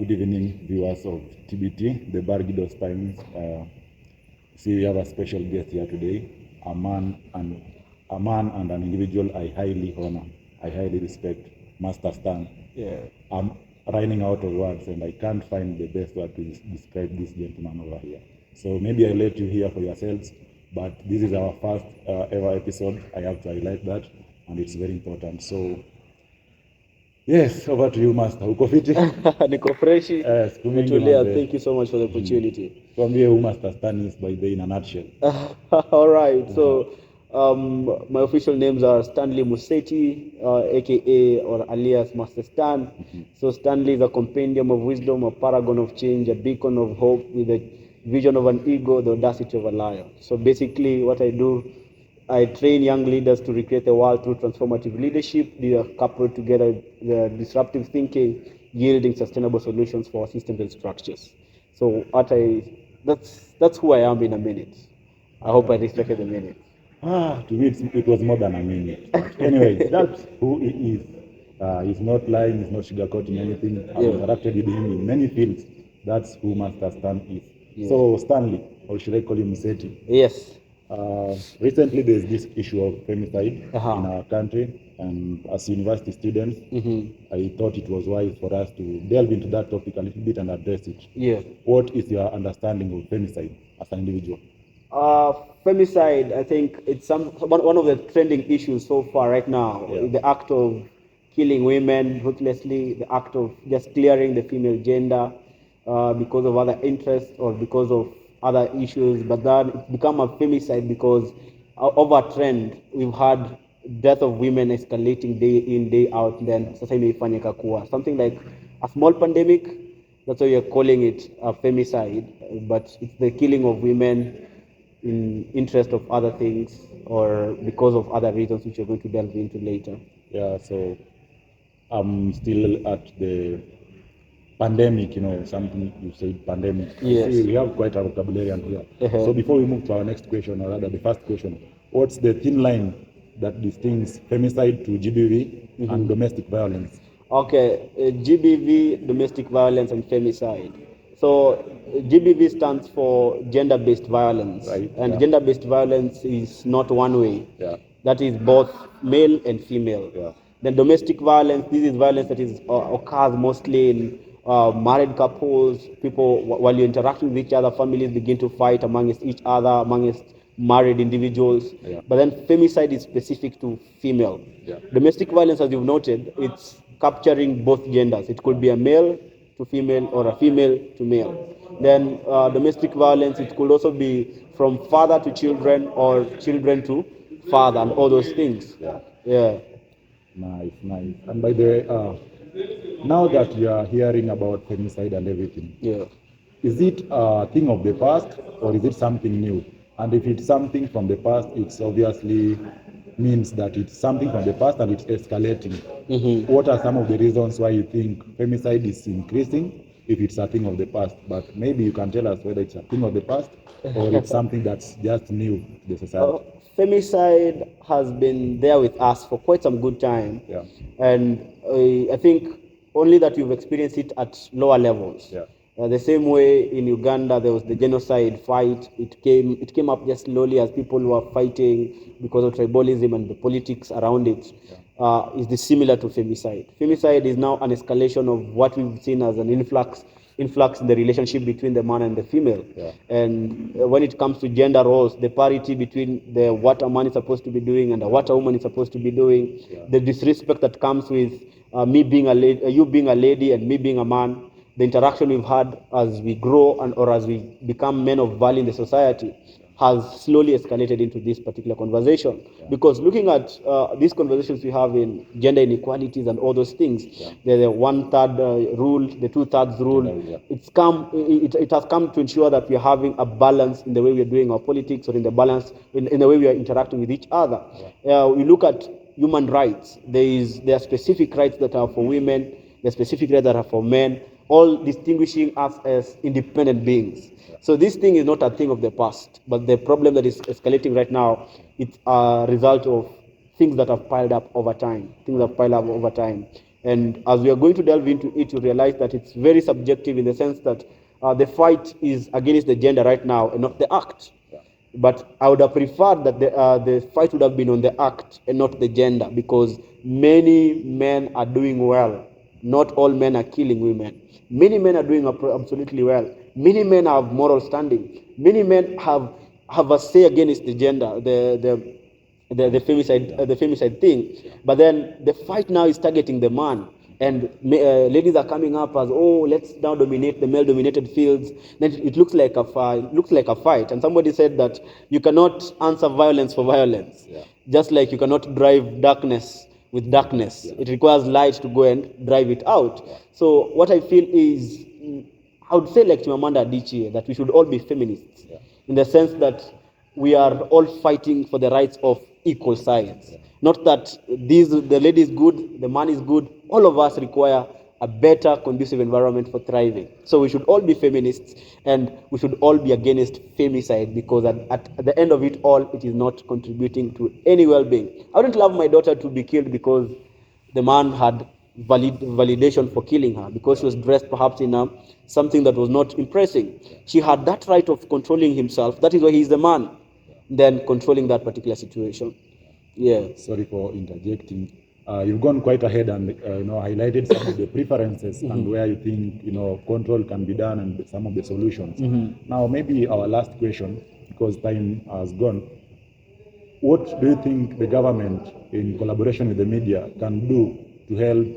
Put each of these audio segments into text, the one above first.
Good evening, viewers of TBT, the Bargidos Times. See, we have a special guest here today, a man and an individual I highly honor, I highly respect, Master Stan. Yeah. I'm running out of words, and I can't find the best word to describe this gentleman over here. So maybe I'll let you hear for yourselves, but this is our first ever episode. I have to highlight that, and it's very important. So yes, over to you, Master. Uko fiti? Niko freshi. Siku mingi Tulia, manze. thank you so much for the opportunity. Tuambie who Master Stan is by the in a nutshell. All right. So, my official names are Stanley Museti, aka or alias Master Stan. So, Stanley is a compendium of wisdom, a paragon of change, a beacon of hope with the vision of an ego, the audacity of a lion. So, basically, what I do, I train young leaders to recreate the world through transformative leadership, couple together the disruptive thinking, yielding sustainable solutions for systems and structures. So that's who I am in a minute. I hope I respected the minute. To me, it was more than a minute. But anyways, that's who he is. He's not lying, he's not sugarcoating anything. I've interacted with him in many fields. That's who Master Stan is. Yeah. So, Stanley, or should I call him Museti? Yes. Recently, there's this issue of femicide Uh-huh. in our country, and as university students, I thought it was wise for us to delve into that topic a little bit and address it. Yeah. What is your understanding of femicide as an individual? Femicide, I think it's one of the trending issues so far right now. Yeah. The act of killing women ruthlessly, the act of just clearing the female gender because of other interests or because of other issues. But then it's become a femicide because over a trend, we've had death of women escalating day in, day out. Then sasa imeifanyika kuwa something like a small pandemic. That's why you're calling it a femicide, but it's the killing of women in interest of other things or because of other reasons which you're going to delve into later. Yeah, so I'm still at the pandemic, something you said pandemic. Yes. See, we have quite a vocabulary here. Uh-huh. So before we move to our next question, or rather the first question, what's the thin line that distinguishes femicide to GBV and domestic violence? Okay, GBV, domestic violence, and femicide. So GBV stands for gender-based violence, Right, and yeah. gender-based violence is not one way. Yeah. That is both male and female. Yeah. Then domestic violence, this is violence that is occurs mostly in married couples, people while you're interacting with each other, families begin to fight amongst each other, amongst married individuals. Yeah. But then femicide is specific to female. Yeah. Domestic violence, as you've noted, it's capturing both genders. It could be a male to female or a female to male. Then domestic violence, it could also be from father to children or children to father and all those things. Yeah. Yeah. Nice. And by the way, now that you are hearing about femicide and everything, Yeah. is it a thing of the past or is it something new? And if it's something from the past, it's obviously means that it's something from the past and it's escalating. What are some of the reasons why you think femicide is increasing if it's a thing of the past? But maybe you can tell us whether it's a thing of the past or it's something that's just new to the society. Femicide has been there with us for quite some good time. Yeah. And I think only that you've experienced it at lower levels. Yeah. The same way in Uganda, there was the genocide fight. It came up just slowly as people were fighting because of tribalism and the politics around it. Yeah. Is this similar to femicide? Femicide is now an escalation of what we've seen as an influx in the relationship between the man and the female. Yeah. And when it comes to gender roles, the parity between what a man is supposed to be doing and what a woman is supposed to be doing, the disrespect that comes with me being a lady, you being a lady and me being a man, the interaction we've had as we grow or as we become men of value in the society has slowly escalated into this particular conversation. Yeah. Because looking at these conversations we have in gender inequalities and all those things, the 1/3 rule, the 2/3 rule, Yeah. it has come to ensure that we are having a balance in the way we are doing our politics or in the balance in the way we are interacting with each other. We look at human rights. There are specific rights that are for women, there are specific rights that are for men, all distinguishing us as independent beings. So this thing is not a thing of the past, but the problem that is escalating right now, it's a result of things that have piled up over time. And as we are going to delve into it, you realize that it's very subjective in the sense that the fight is against the gender right now and not the act. Yeah. But I would have preferred that the fight would have been on the act and not the gender, because many men are doing well. Not all men are killing women. Many men are doing absolutely well. Many men have moral standing. Many men have a say against the gender, the femicide thing. But then the fight now is targeting the man. And ladies are coming up as, oh, let's now dominate the male-dominated fields. Then it looks like a fight. Looks like a fight. And somebody said that you cannot answer violence for violence, just like you cannot drive darkness with darkness. It requires light to go and drive it out. So what I feel is, I would say like Chimamanda Adichie, that we should all be feminists, in the sense that we are all fighting for the rights of equal sides. Not that the lady is good, the man is good. All of us require a better, conducive environment for thriving. So we should all be feminists, and we should all be against femicide, because at the end of it all, it is not contributing to any well-being. I wouldn't love my daughter to be killed because the man had validation for killing her, because she was dressed perhaps in something that was not impressing. She had that right of controlling himself. That is why he is the man, then controlling that particular situation. Yeah. Sorry for interjecting. You've gone quite ahead and highlighted some of the preferences and where you think control can be done and some of the solutions. Now, maybe our last question, because time has gone. What do you think the government, in collaboration with the media, can do to help,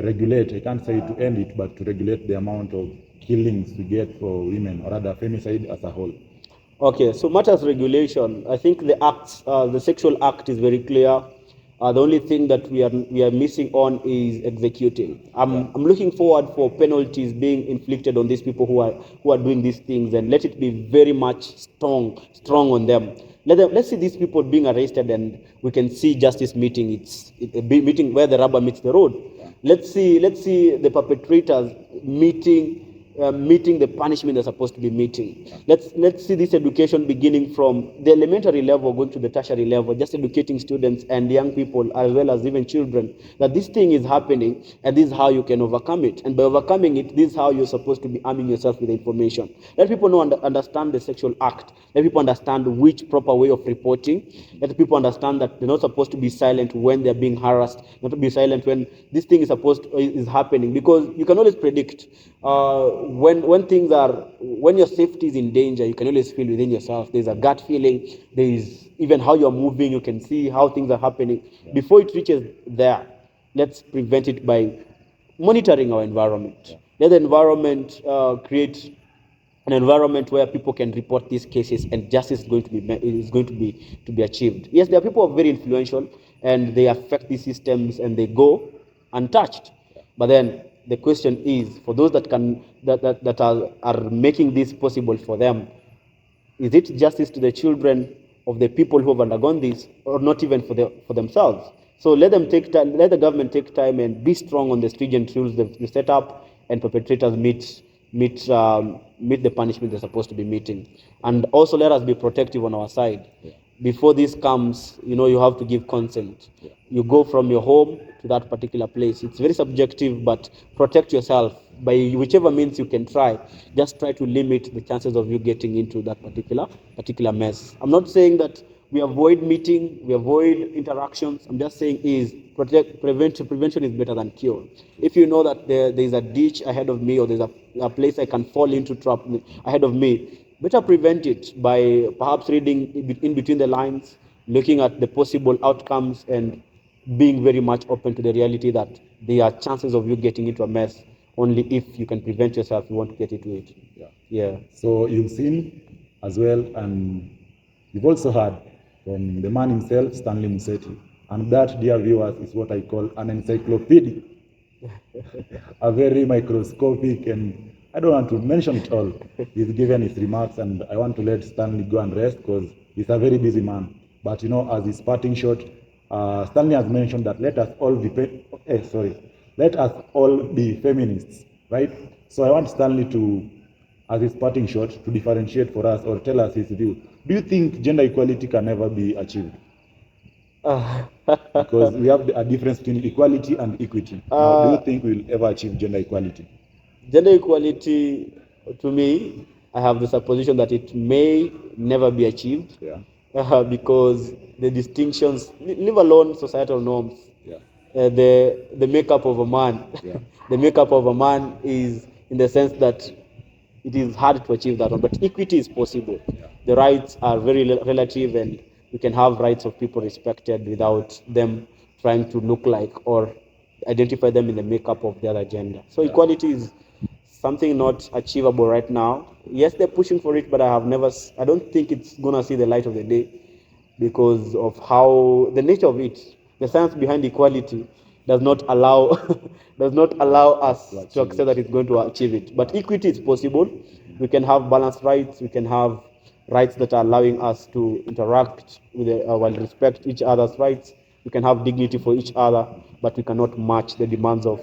regulate? I can't say to end it, but to regulate the amount of killings we get for women, or rather femicide as a whole. Okay, so matters regulation. I think the sexual act is very clear. The only thing that we are missing on is executing. I'm looking forward for penalties being inflicted on these people who are doing these things, and let it be very much strong on them. Let's see these people being arrested, and we can see justice meeting. It's a meeting where the rubber meets the road. Let's see the perpetrators meeting the punishment they're supposed to be meeting. Let's see this education beginning from the elementary level going to the tertiary level, just educating students and young people as well as even children that this thing is happening and this is how you can overcome it. And by overcoming it, this is how you're supposed to be arming yourself with information. Let people know understand the sexual act. Let people understand which proper way of reporting. Let people understand that they're not supposed to be silent when they're being harassed, not to be silent when this thing is happening, because you can always predict when your safety is in danger. You can always feel within yourself. There's a gut feeling. There is even how you're moving. You can see how things are happening. Before it reaches there, let's prevent it by monitoring our environment. Let the environment create an environment where people can report these cases and justice is going to be achieved. Yes, there are people who are very influential and they affect these systems and they go untouched. But then the question is, for those that are making this possible for them, is it justice to the children of the people who have undergone this, or not even for themselves? So let them take time. Let the government take time and be strong on the stringent rules they set up, and perpetrators meet the punishment they're supposed to be meeting. And also let us be protective on our side. Before this comes, you have to give consent. You go from your home to that particular place. It's very subjective, but protect yourself by whichever means you can try. Just try to limit the chances of you getting into that particular mess. I'm not saying that we avoid meeting, we avoid interactions. I'm just saying prevention is better than cure. If you know that there is a ditch ahead of me, or there's a place I can fall into trap ahead of me, better prevent it by perhaps reading in between the lines, looking at the possible outcomes, and being very much open to the reality that there are chances of you getting into a mess only if you can prevent yourself. You want to get into it. Yeah. So you've seen as well, and you've also heard from the man himself, Stanley Museti. And that, dear viewers, is what I call an encyclopedia. A very microscopic, and I don't want to mention it all. He's given his remarks, and I want to let Stanley go and rest because he's a very busy man. But as his parting shot, Stanley has mentioned that let us all be feminists, right? So I want Stanley to, as his parting shot, to differentiate for us or tell us his view. Do you think gender equality can ever be achieved? Because we have a difference between equality and equity. Now, do you think we'll ever achieve gender equality? Gender equality, to me, I have the supposition that it may never be achieved. Yeah. Because the distinctions, leave alone societal norms, Yeah. the makeup of a man, Yeah. the makeup of a man is in the sense that it is hard to achieve that one, but equity is possible. Yeah. The rights are very relative, and you can have rights of people respected without them trying to look like or identify them in the makeup of the other gender. So Yeah. equality is something not achievable right now. Yes, they're pushing for it, but I don't think it's gonna see the light of the day because of how the nature of it, the science behind equality does not allow does not allow us to accept that it's going to achieve it. But equity is possible. We can have balanced rights. We can have rights that are allowing us to interact with while respect each other's rights. We can have dignity for each other, but we cannot match the demands of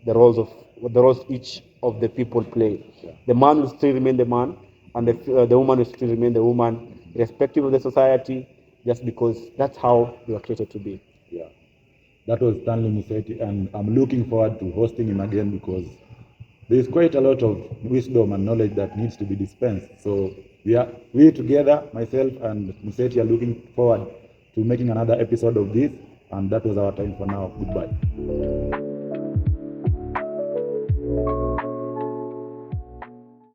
the roles each of the people play. The man will still remain the man, and the woman will still remain the woman, irrespective of the society, just because that's how we are created to be. Yeah. That was Stanley Museti, and I'm looking forward to hosting him again because there's quite a lot of wisdom and knowledge that needs to be dispensed. So we together, myself and Museti, are looking forward to making another episode of this, and that was our time for now. Goodbye.